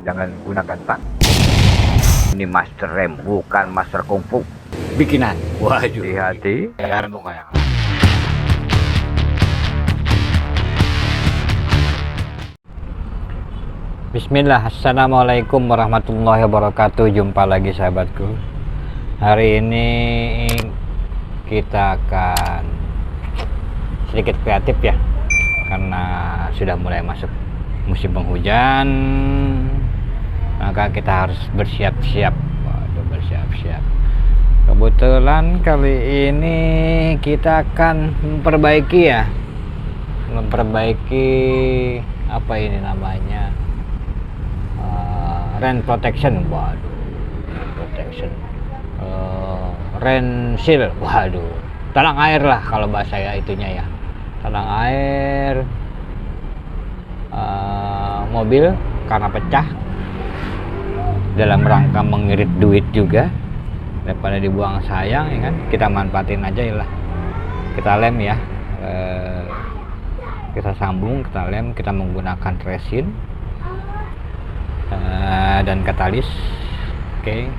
Jangan gunakan tangan. Ini master rem, bukan master kungfu. Bikinan. Waduh. Hati-hati. Ya, pokoknya. Bismillah, assalamualaikum warahmatullahi wabarakatuh. Jumpa lagi sahabatku. Hari ini kita akan sedikit kreatif ya, karena sudah mulai masuk musim penghujan, maka kita harus bersiap-siap. Waduh, bersiap-siap. Kebetulan kali ini kita akan memperbaiki apa ini namanya, rain protection. Waduh, rain protection, rain seal. Waduh, talang air lah kalau bahasa ya itunya ya, talang air mobil karena pecah, dalam rangka mengirit duit juga daripada dibuang sayang ya kan, kita manfaatin aja lah. Kita lem ya, kita sambung, kita lem, kita menggunakan resin dan katalis. Oke.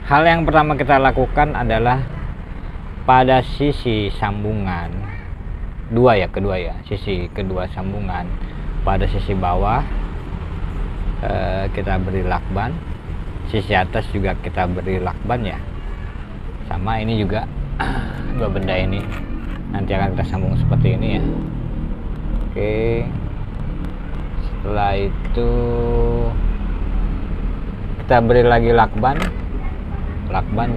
Hal yang pertama kita lakukan adalah pada sisi sambungan sisi kedua sambungan, pada sisi bawah kita beri lakban, sisi atas juga kita beri lakban ya. Sama ini juga dua benda ini nanti akan kita sambung seperti ini ya. Oke, setelah itu kita beri lagi lakban,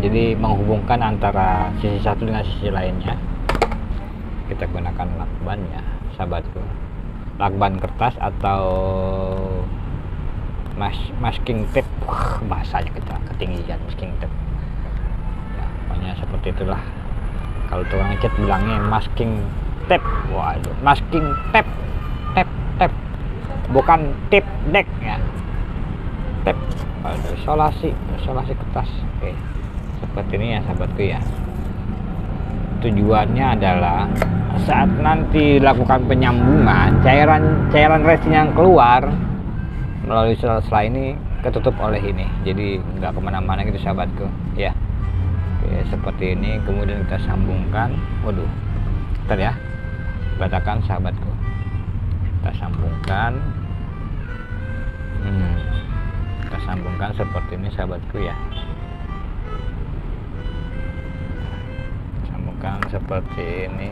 jadi menghubungkan antara sisi satu dengan sisi lainnya. Kita gunakan lakban ya sahabatku, lakban kertas atau masking tape. Wah, bahasanya kita ketinggian, masking tape ya, pokoknya seperti itulah. Kalau tukang cat bilangnya masking tape. Waduh, masking tape, tape bukan tape deck ya, tape. Waduh, isolasi kertas. Oke, seperti ini ya sahabatku ya. Tujuannya adalah saat nanti lakukan penyambungan, cairan resin yang keluar melalui sela-sela ini ketutup oleh ini, jadi nggak kemana-mana gitu sahabatku ya. Oke, seperti ini, kemudian kita sambungkan. Waduh, bentar ya, batakan sahabatku, kita sambungkan. Kita sambungkan seperti ini sahabatku ya, sambungkan seperti ini.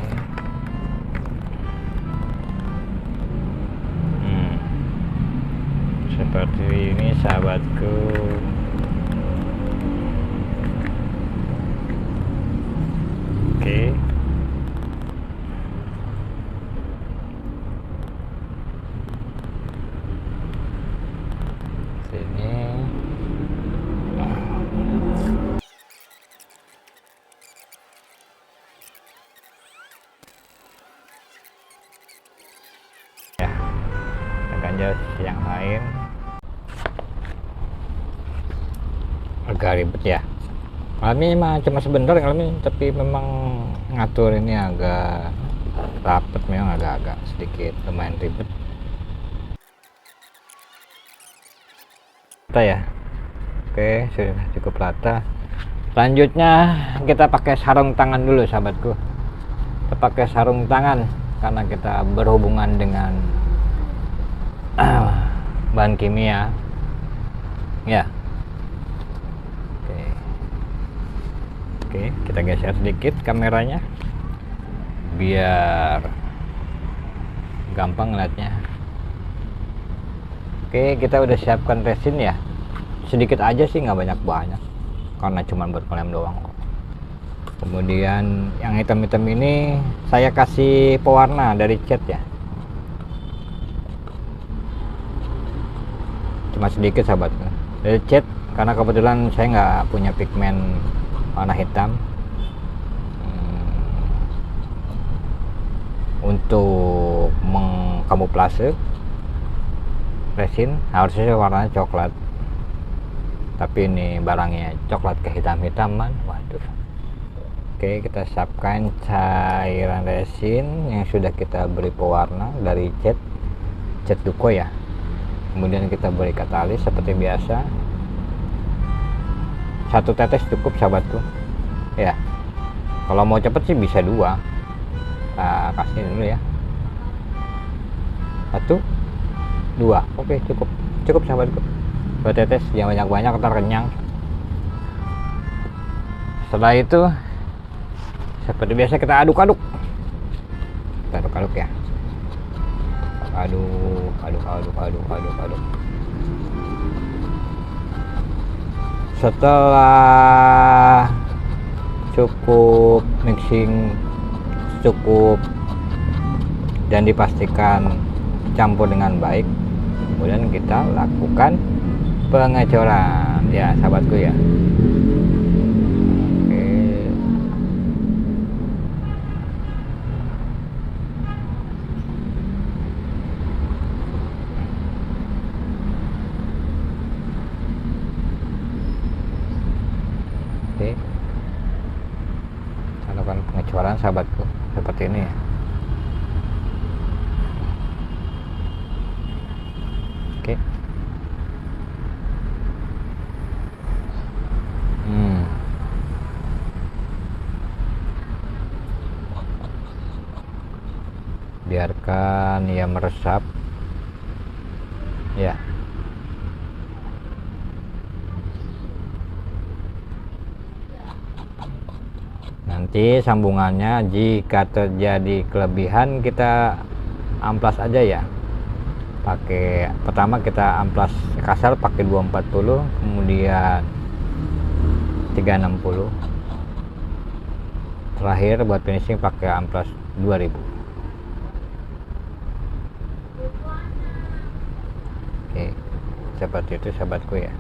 Seperti ini sahabatku. Oke, sini. Ya, ganjel yang lain agak ribet ya. Ini mah cuma sebentar ngalamin, tapi memang ngatur ini agak rapet, memang agak sedikit lumayan ribet. Rata ya. Oke, sudah cukup rata. Selanjutnya kita pakai sarung tangan dulu sahabatku. Kita pakai sarung tangan karena kita berhubungan dengan bahan kimia ya. Oke, kita geser sedikit kameranya biar gampang ngeliatnya. Oke, kita udah siapkan resin ya, sedikit aja sih, nggak banyak karena cuma buat ngelem doang. Kemudian yang hitam-hitam ini saya kasih pewarna dari cat ya, cuma sedikit sahabat dari cat, karena kebetulan saya nggak punya pigmen warna hitam. Untuk mengkamuflase resin harusnya warnanya coklat, tapi ini barangnya coklat kehitam-hitaman. Waduh. Oke, kita siapkan cairan resin yang sudah kita beri pewarna dari cat duko ya. Kemudian kita beri katalis seperti biasa. 1 tetes cukup sahabatku ya. Kalau mau cepet sih bisa 2. Kita kasih dulu ya, 1 2. Oke, cukup sahabatku. 2 tetes, jangan banyak-banyak ntar kenyang. Setelah itu seperti biasa kita aduk-aduk ya. Aduk. Setelah cukup mixing, cukup dan dipastikan campur dengan baik, kemudian kita lakukan pengecoran ya sahabatku ya. Oke, kita lakukan pengecoran sahabatku seperti ini ya. Oke. Biarkan ia meresap ya. Nanti sambungannya jika terjadi kelebihan kita amplas aja ya. Pertama kita amplas kasar pakai 240, kemudian 360. Terakhir buat finishing pakai amplas 2000. Oke, seperti itu sahabatku ya.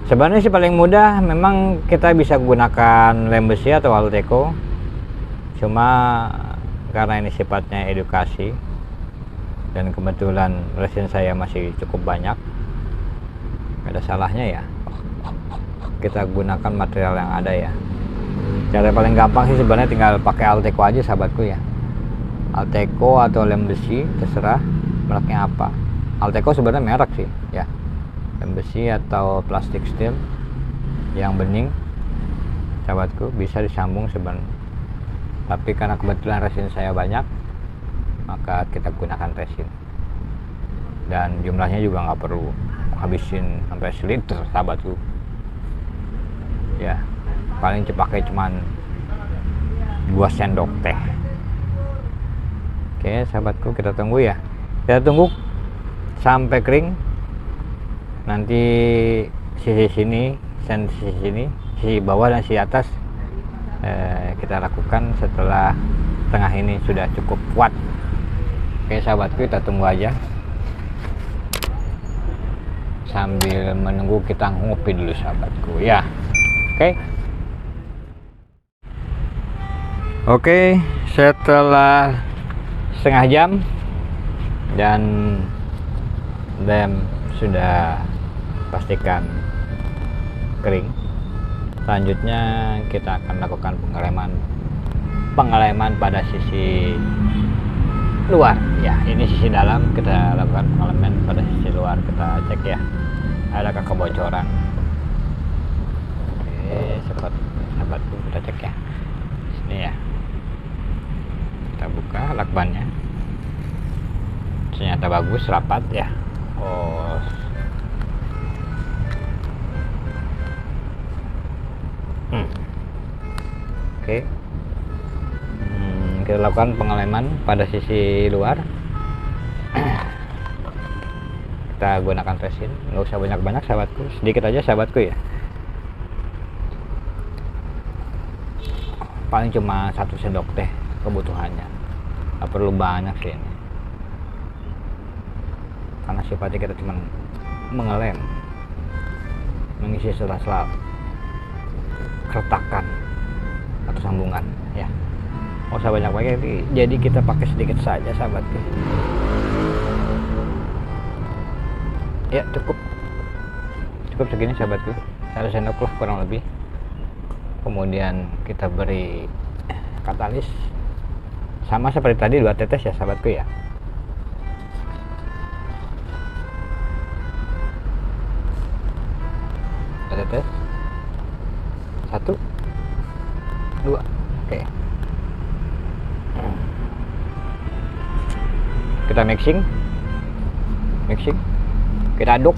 Sebenarnya sih paling mudah memang kita bisa gunakan lem besi atau Alteco. Cuma karena ini sifatnya edukasi dan kebetulan resin saya masih cukup banyak, gak ada salahnya ya kita gunakan material yang ada ya. Cara paling gampang sih sebenarnya tinggal pakai Alteco aja sahabatku ya. Alteco atau lem besi terserah mereknya apa. Alteco sebenarnya merek sih ya. Lem besi atau plastik steel yang bening sahabatku bisa disambung sebenarnya, tapi karena kebetulan resin saya banyak maka kita gunakan resin, dan jumlahnya juga nggak perlu habisin sampai 1 liter sahabatku ya. Paling pakai cuman 2 sendok teh. Oke sahabatku, kita tunggu ya, kita tunggu sampai kering. Nanti sisi sini, sisi bawah dan sisi atas kita lakukan setelah tengah ini sudah cukup kuat. Oke sahabatku, kita tunggu aja sambil menunggu kita ngopi dulu sahabatku ya. Oke, setelah setengah jam dan lem sudah pastikan kering, selanjutnya kita akan lakukan pengeleman pada sisi luar ya. Ini sisi dalam, kita lakukan pengeleman pada sisi luar, kita cek ya adakah kebocoran. Oke sahabatku, kita cek ya sini ya. Kita buka lakbannya, ternyata bagus, rapat ya. Oke. Kita lakukan pengeleman pada sisi luar. Kita gunakan resin, nggak usah banyak-banyak sahabatku, sedikit aja sahabatku ya. Paling cuma 1 sendok teh kebutuhannya, nggak perlu banyak sih ini, karena sifatnya kita cuma mengelem, mengisi sela-sela keretakan atau sambungan ya. Nggak usah banyak-banyak, jadi kita pakai sedikit saja sahabatku ya. Cukup segini sahabatku, 1 sendok lah kurang lebih. Kemudian kita beri katalis sama seperti tadi 2 tetes ya sahabatku ya. Tetes 1 2, oke. Kita mixing, kita aduk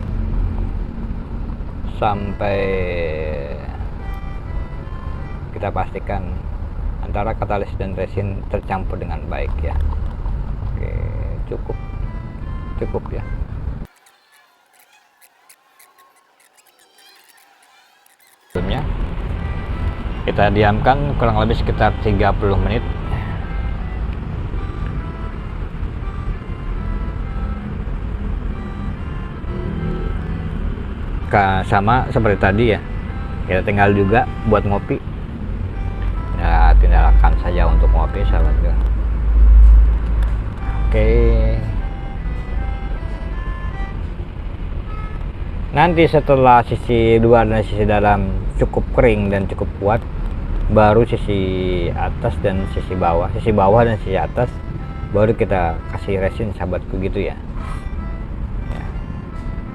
sampai kita pastikan antara katalis dan resin tercampur dengan baik ya. Oke, cukup ya. Sebelumnya kita diamkan kurang lebih sekitar 30 menit. Sama seperti tadi ya, kita tinggal juga buat ngopi ya, tinggalkan saja untuk ngopi sahabatku. Oke, nanti setelah sisi luar dan sisi dalam cukup kering dan cukup kuat, baru sisi atas dan sisi bawah dan sisi atas baru kita kasih resin sahabatku gitu ya.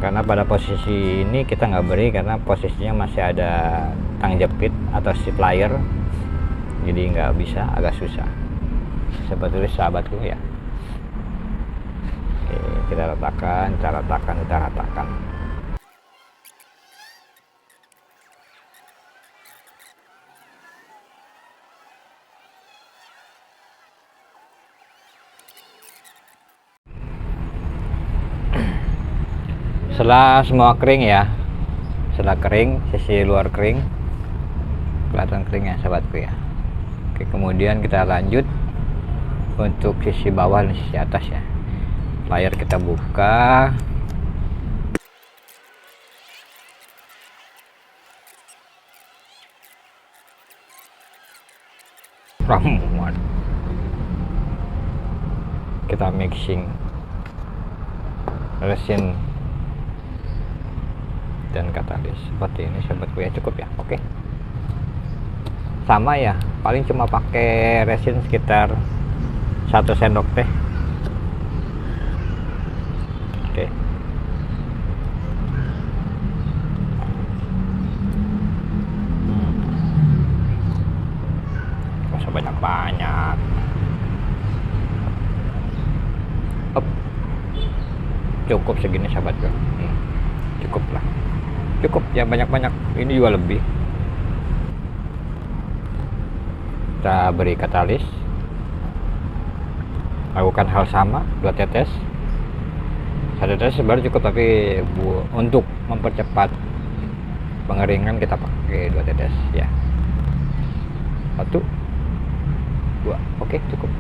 Karena pada posisi ini kita nggak beri karena posisinya masih ada tang jepit atau seat layer, jadi nggak bisa, agak susah seperti itu sahabatku ya. Oke, kita ratakan. Setelah semua kering ya, setelah kering, sisi luar kering, kelihatan kering ya sahabatku ya. Oke, kemudian kita lanjut untuk sisi bawah dan sisi atas ya. Layar kita buka, ramuan, kita mixing resin dan katalis seperti ini sahabatku ya. Cukup ya. Oke, sama ya, paling cuma pakai resin sekitar 1 sendok teh. Oke, nggak usah banyak-banyak. Cukup segini sahabatku. Cukup lah, cukup ya, banyak-banyak ini juga lebih. Kita beri katalis, lakukan hal sama, 2 tetes, 1 tetes baru cukup, tapi untuk mempercepat pengeringan kita pakai 2 tetes ya. 1 2, oke, cukup.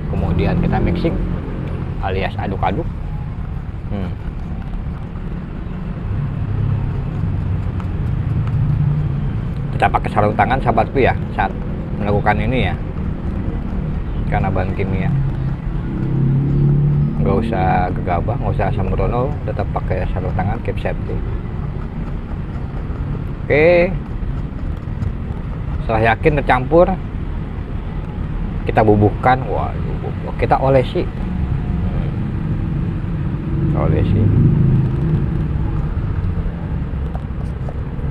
Kemudian kita mixing alias aduk-aduk. Kita pakai sarung tangan sahabatku ya saat melakukan ini ya, karena bahan kimia. Nggak usah gegabah, nggak usah sembrono, tetap pakai sarung tangan, keep safety. Oke, setelah yakin tercampur, kita bubuhkan. Waduh, kita olesi.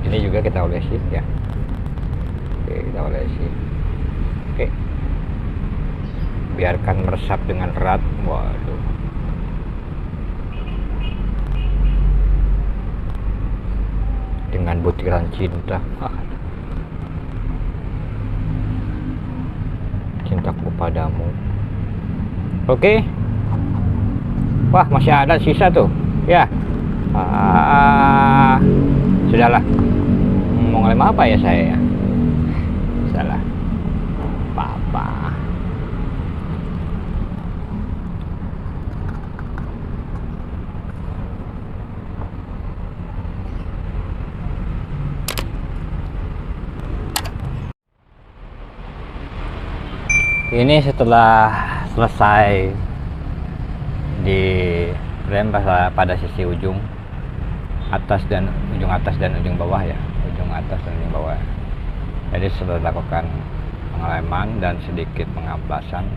Ini juga kita olesi ya. Oke, kita olesi. Oke, biarkan meresap dengan erat. Waduh, dengan butiran cinta. Cintaku padamu. Oke. Wah, masih ada sisa tuh ya. Sudahlah, mau ngelem apa ya saya ya, salah apa. Ini setelah selesai di rem pada sisi ujung atas dan ujung bawah ya, ujung atas dan ujung bawah. Jadi setelah dilakukan pengeleman dan sedikit pengambasan,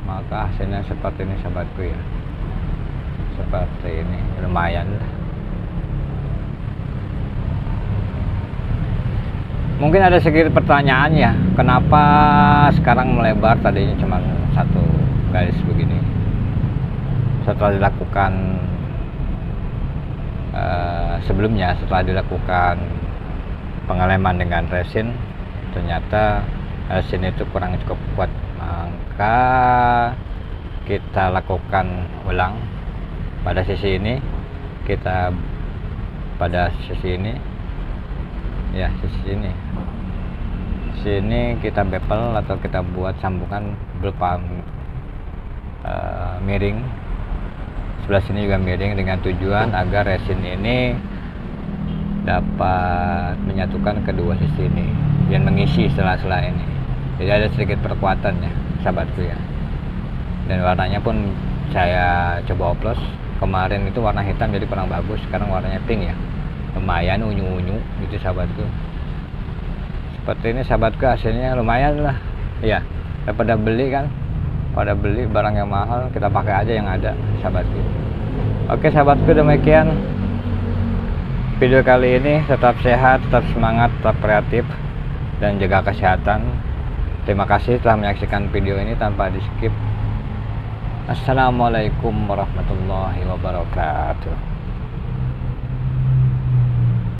maka hasilnya seperti ini sahabatku ya. Seperti ini, lumayan lah. Mungkin ada sedikit pertanyaan ya, kenapa sekarang melebar, tadinya cuma satu garis begini. Setelah dilakukan sebelumnya, setelah dilakukan pengeleman dengan resin, ternyata resin itu kurang cukup kuat, maka kita lakukan ulang pada sisi ini. Kita pada sisi ini ya, sini kita bevel atau kita buat sambungan berupa miring, sebelah sini juga miring, dengan tujuan agar resin ini dapat menyatukan kedua sisi ini dan mengisi sela-sela ini. Jadi ada sedikit perkuatannya sahabatku ya. Dan warnanya pun saya coba oplos, kemarin itu warna hitam jadi kurang bagus, sekarang warnanya pink ya, lumayan unyu-unyu gitu sahabatku. Seperti ini sahabatku, hasilnya lumayan lah ya, daripada beli kan, pada beli barang yang mahal, kita pakai aja yang ada sahabatku. Oke sahabatku, demikian video kali ini. Tetap sehat, tetap semangat, tetap kreatif, dan jaga kesehatan. Terima kasih telah menyaksikan video ini tanpa di skip. Assalamualaikum warahmatullahi wabarakatuh.